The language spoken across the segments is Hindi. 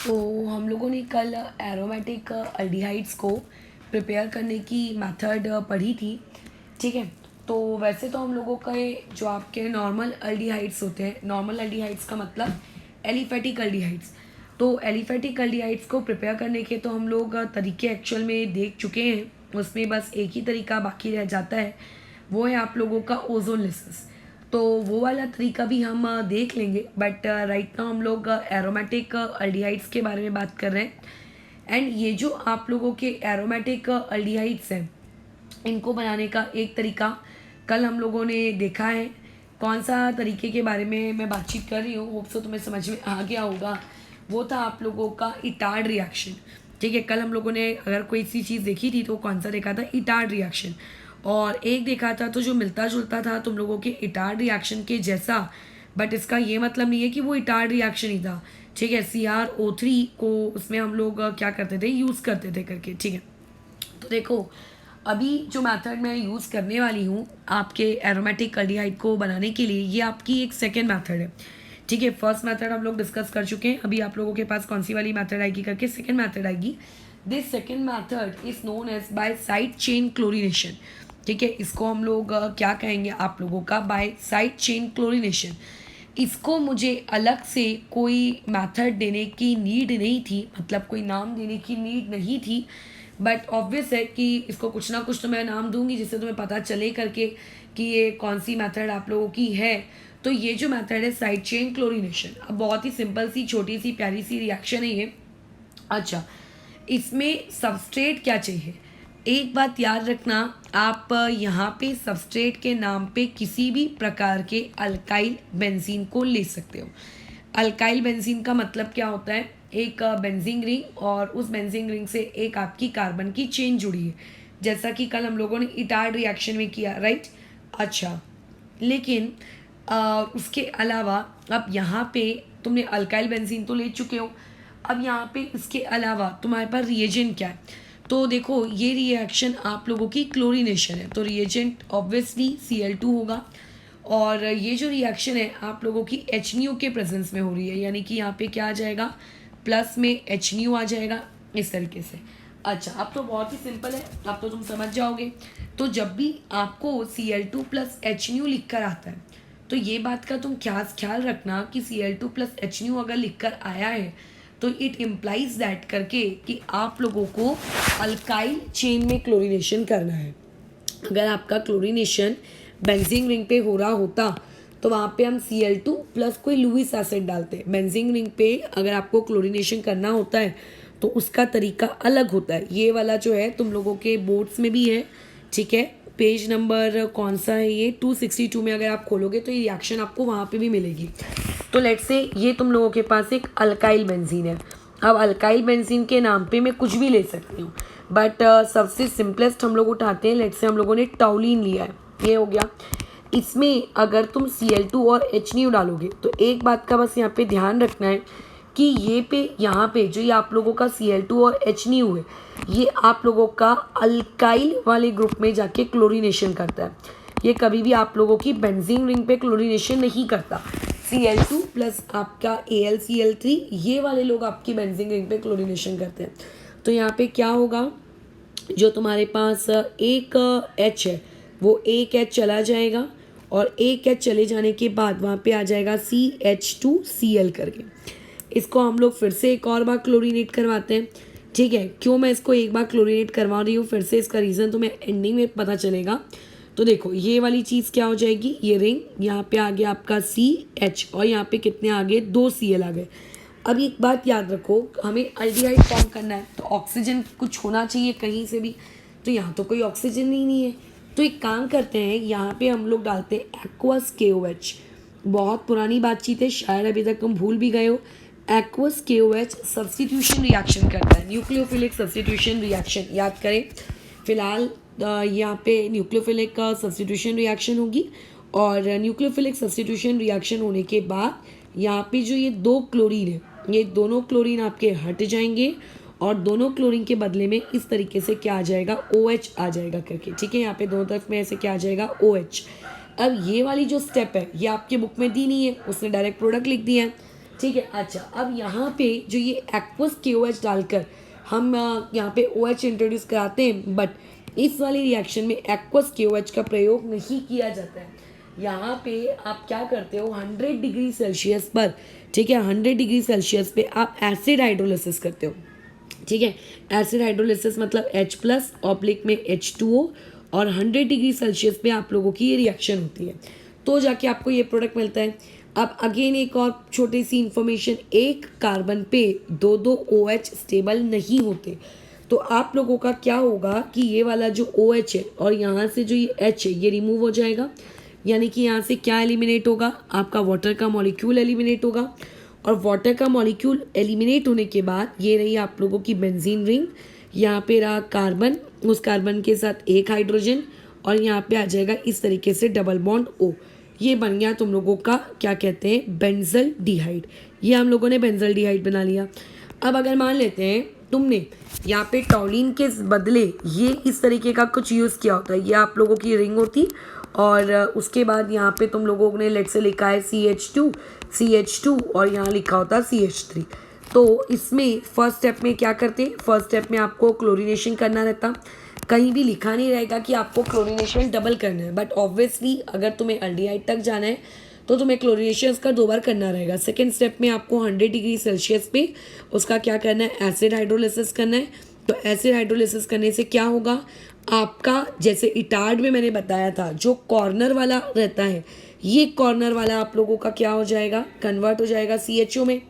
तो हम लोगों ने कल एरोमेटिक अल्डिहाइड्स को प्रिपेयर करने की मेथड पढ़ी थी। ठीक है, तो वैसे तो हम लोगों का जो आपके नॉर्मल अल्डिहाइड्स होते हैं, नॉर्मल अल्डिहाइड्स का मतलब एलिफेटिक अल्डिहाइड्स। तो एलिफेटिक अल्डिहाइड्स को प्रिपेयर करने के तो हम लोग तरीके एक्चुअल में देख चुके हैं। उसमें बस एक ही तरीका बाकी रह जाता है, वो है आप लोगों का ओजोनलिसिस। तो वो वाला तरीका भी हम देख लेंगे, बट राइट नाउ हम लोग एरोमेटिक अल्डिहाइड्स के बारे में बात कर रहे हैं। एंड ये जो आप लोगों के एरोमेटिक अल्डिहाइड्स हैं, इनको बनाने का एक तरीका कल हम लोगों ने देखा है। कौन सा तरीके के बारे में मैं बातचीत कर रही हूँ, होप सो तुम्हें समझ में आ गया होगा। वो था आप लोगों का इटार्ड रिएक्शन। ठीक है, कल हम लोगों ने अगर कोई सी चीज़ देखी थी तो कौन सा देखा था, इटार्ड रिएक्शन। और एक देखा था तो जो मिलता जुलता था तुम लोगों के इटार्ड रिएक्शन के जैसा, बट इसका ये मतलब नहीं है कि वो इटार्ड रिएक्शन ही था। ठीक है, CrO3 को उसमें हम लोग क्या करते थे, यूज़ करते थे करके। ठीक है, तो देखो अभी जो मेथड मैं यूज़ करने वाली हूँ आपके एरोमेटिक अल्डिहाइड को बनाने के लिए, ये आपकी एक सेकेंड मेथड है। ठीक है, फर्स्ट मेथड हम लोग डिस्कस कर चुके हैं। अभी आप लोगों के पास कौन सी वाली मेथड आएगी करके सेकेंड मेथड आएगी। This second method is known as by side chain chlorination. ठीक है, इसको हम लोग क्या कहेंगे आप लोगों का, बाय साइड चेन क्लोरीनेशन। इसको मुझे अलग से कोई मेथड देने की नीड नहीं थी, मतलब कोई नाम देने की नीड नहीं थी। बट ऑब्वियस है कि इसको कुछ ना कुछ तो मैं नाम दूंगी जिससे तुम्हें पता चले करके कि ये कौन सी मेथड आप लोगों की है। तो ये जो मेथड है साइड चेन क्लोरीनेशन, अब बहुत ही सिंपल सी छोटी सी प्यारी सी रिएक्शन है ये। अच्छा, इसमें सबस्ट्रेट क्या चाहिए, एक बात याद रखना, आप यहाँ पे सबस्ट्रेट के नाम पे किसी भी प्रकार के अल्काइल बेंजीन को ले सकते हो। अल्काइल बेंजीन का मतलब क्या होता है, एक बेंजीन रिंग और उस बेंजीन रिंग से एक आपकी कार्बन की चेन जुड़ी है, जैसा कि कल हम लोगों ने इटार्ड रिएक्शन में किया, राइट। अच्छा, लेकिन उसके अलावा अब यहाँ पे तुमने अल्काइल बेंजीन तो ले चुके हो, अब यहाँ पे इसके अलावा तुम्हारे पास रिएजेंट क्या है। तो देखो ये रिएक्शन आप लोगों की क्लोरीनेशन है, तो रिएजेंट ऑब्वियसली Cl2 होगा। और ये जो रिएक्शन है आप लोगों की HNO के प्रेजेंस में हो रही है, यानी कि यहाँ पे क्या आ जाएगा, प्लस में HNO आ जाएगा इस तरीके से। अच्छा, अब तो बहुत ही सिंपल है, अब तो तुम समझ जाओगे। तो जब भी आपको Cl2 प्लस HNO लिख कर आता है, तो ये बात का तुम ख्याल रखना कि Cl2 प्लस HNO अगर लिख कर आया है तो इट इम्प्लाइज दैट करके कि आप लोगों को अल्काइल चेन में क्लोरीनेशन करना है। अगर आपका क्लोरीनेशन बेंजीन रिंग पे हो रहा होता तो वहाँ पे हम Cl2 प्लस कोई लुईस एसिड डालते। बेंजीन रिंग पे अगर आपको क्लोरीनेशन करना होता है तो उसका तरीका अलग होता है। ये वाला जो है तुम लोगों के बोर्ड्स में भी है। ठीक है, पेज नंबर कौन सा है, ये 262 में अगर आप खोलोगे तो ये रिएक्शन आपको वहाँ पे भी मिलेगी। तो लेट्स से ये तुम लोगों के पास एक अल्काइल बेंजीन है। अब अल्काइल बेंजीन के नाम पे मैं कुछ भी ले सकती हूँ, बट सबसे सिंपलेस्ट हम लोग उठाते हैं। लेट्स से हम लोगों ने टॉलिन लिया है, ये हो गया। इसमें अगर तुम Cl2 और HNO डालोगे तो एक बात का बस यहाँ पे ध्यान रखना है कि ये पे यहाँ पे जो ये आप लोगों का Cl2 और HNO है, ये आप लोगों का अल्काइल वाले ग्रुप में जाके क्लोरीनेशन करता है। ये कभी भी आप लोगों की बेंजीन रिंग पे क्लोरीनेशन नहीं करता। Cl2 प्लस आपका AlCl3, ये वाले लोग आपकी बेंजीन रिंग पे क्लोरीनेशन करते हैं। तो यहाँ पे क्या होगा, जो तुम्हारे पास एक H है वो एक H चला जाएगा, और एक H चले जाने के बाद वहाँ पे आ जाएगा CH2Cl करके। इसको हम लोग फिर से एक और बार क्लोरीनेट करवाते हैं। ठीक है, क्यों मैं इसको एक बार क्लोरीनेट करवा रही हूँ फिर से, इसका रीज़न तुम्हें एंडिंग में पता चलेगा। तो देखो ये वाली चीज़ क्या हो जाएगी, ये रिंग यहाँ पे आ गया आपका CH, और यहाँ पे कितने आ गए, 2 Cl आ गए। अब एक बात याद रखो, हमें अल्डिहाइड फॉर्म करना है तो ऑक्सीजन कुछ होना चाहिए कहीं से भी, तो यहाँ तो कोई ऑक्सीजन ही नहीं है। तो एक काम करते हैं, यहाँ पे हम लोग डालते हैं एक्वस KOH। बहुत पुरानी बातचीत है, शायद अभी तक तुम भूल भी गए हो। एक्वस KOH सब्सटीट्यूशन रिएक्शन करता है, न्यूक्लियोफिलिक सब्सटीट्यूशन रिएक्शन, याद करें। फिलहाल यहाँ पे न्यूक्लियोफिलिक का सब्सटीट्यूशन रिएक्शन होगी, और न्यूक्लियोफिलिक सब्सटीट्यूशन रिएक्शन होने के बाद यहाँ पे जो ये 2 क्लोरीन है, ये दोनों क्लोरीन आपके हट जाएंगे, और दोनों क्लोरीन के बदले में इस तरीके से क्या आ जाएगा, OH आ जाएगा करके। ठीक है, यहाँ पे दोनों तरफ में ऐसे क्या आ जाएगा, OH। अब ये वाली जो स्टेप है ये आपके बुक में दी नहीं है, उसने डायरेक्ट प्रोडक्ट लिख दिया है। ठीक है। अच्छा, अब यहाँ पे जो ये एक्वस KOH डालकर हम यहाँ पे OH इंट्रोड्यूस कराते हैं, बट इस वाली रिएक्शन में एक्वस KOH का प्रयोग नहीं किया जाता है। यहाँ पे आप क्या करते हो, 100 डिग्री सेल्सियस पर, ठीक है, 100 डिग्री सेल्सियस पे आप एसिड हाइड्रोलिसिस करते हो। ठीक है, एसिड हाइड्रोलिसिस मतलब H+ ऑब्लिक में H2O, और 100 डिग्री सेल्सियस पे आप लोगों की ये रिएक्शन होती है, तो जाके आपको ये प्रोडक्ट मिलता है। अब अगेन एक और छोटी सी इंफॉर्मेशन, एक कार्बन पे दो OH स्टेबल नहीं होते, तो आप लोगों का क्या होगा कि ये वाला जो OH है और यहाँ से जो ये H है ये रिमूव हो जाएगा, यानी कि यहाँ से क्या एलिमिनेट होगा, आपका वाटर का मॉलिक्यूल एलिमिनेट होगा, और वाटर का मॉलिक्यूल एलिमिनेट होने के बाद ये रही आप लोगों की बेंजीन रिंग, यहाँ पे रहा कार्बन, उस कार्बन के साथ एक हाइड्रोजन, और यहाँ पे आ जाएगा इस तरीके से डबल बॉन्ड O। ये बन गया तुम लोगों का क्या कहते हैं, बेंजल डिहाइड। ये हम लोगों ने बेंजल डिहाइड बना लिया। अब अगर मान लेते हैं तुमने यहाँ पे टॉलिन के बदले ये इस तरीके का कुछ यूज़ किया होता है, ये आप लोगों की रिंग होती, और उसके बाद यहाँ पे तुम लोगों ने लेट से लिखा है CH2 और यहाँ लिखा होता CH3। तो इसमें फर्स्ट स्टेप में क्या करते हैं, फर्स्ट स्टेप में आपको क्लोरीनेशन करना रहता, कहीं भी लिखा नहीं रहेगा कि आपको क्लोरीनेशन डबल करना है, बट ऑब्वियसली अगर तुम्हें एल्डिहाइड तक जाना है तो तुम्हें क्लोरीनेशन का 2 बार करना रहेगा। सेकेंड स्टेप में आपको 100 डिग्री सेल्सियस पे उसका क्या करना है, एसिड हाइड्रोलिसिस करना है। तो एसिड हाइड्रोलिसिस करने से क्या होगा, आपका जैसे इटार्ड में मैंने बताया था जो कॉर्नर वाला रहता है, ये कॉर्नर वाला आप लोगों का क्या हो जाएगा, कन्वर्ट हो जाएगा CHO में।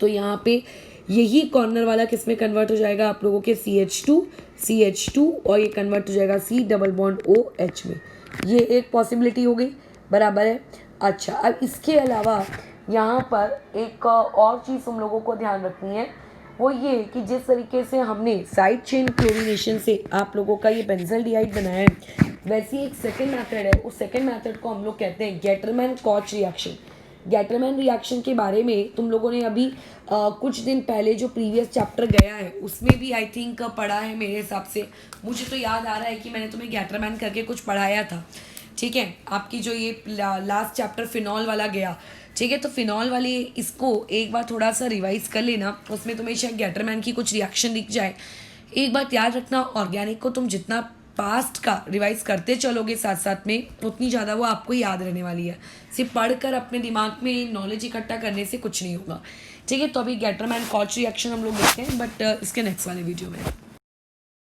तो यहाँ पे यही कॉर्नर वाला किस में कन्वर्ट हो जाएगा, आप लोगों के CH2 और ये कन्वर्ट हो जाएगा C डबल बॉन्ड OH में। ये एक पॉसिबिलिटी हो गई, बराबर है। अच्छा, अब इसके अलावा यहाँ पर एक और चीज़ तुम लोगों को ध्यान रखनी है, वो ये कि जिस तरीके से हमने साइड चेन क्लोरीनेशन से आप लोगों का ये बेंजल डिहाइड बनाया है, वैसे ही एक सेकेंड मेथड है, उस सेकेंड मेथड को हम लोग कहते हैं गेटरमैन कॉच रिएक्शन। गेटरमैन रिएक्शन के बारे में तुम लोगों ने अभी कुछ दिन पहले जो प्रीवियस चैप्टर गया है उसमें भी आई थिंक पढ़ा है मेरे हिसाब से, मुझे तो याद आ रहा है कि मैंने तुम्हें गेटरमैन करके कुछ पढ़ाया था। ठीक है, आपकी जो ये लास्ट चैप्टर फिनॉल वाला गया, ठीक है, तो फिनॉल वाले इसको एक बार थोड़ा सा रिवाइज कर लेना, उसमें तुम्हें शायद गेटरमैन की कुछ रिएक्शन दिख जाए। एक बात याद रखना, ऑर्गेनिक को तुम जितना पास्ट का रिवाइज करते चलोगे साथ साथ में, उतनी ज़्यादा वो आपको याद रहने वाली है। सिर्फ पढ़कर अपने दिमाग में नॉलेज इकट्ठा करने से कुछ नहीं होगा। ठीक है, तो अभी गेटरमैन कॉच रिएक्शन हम लोग देखते हैं, बट इसके नेक्स्ट वाले वीडियो में।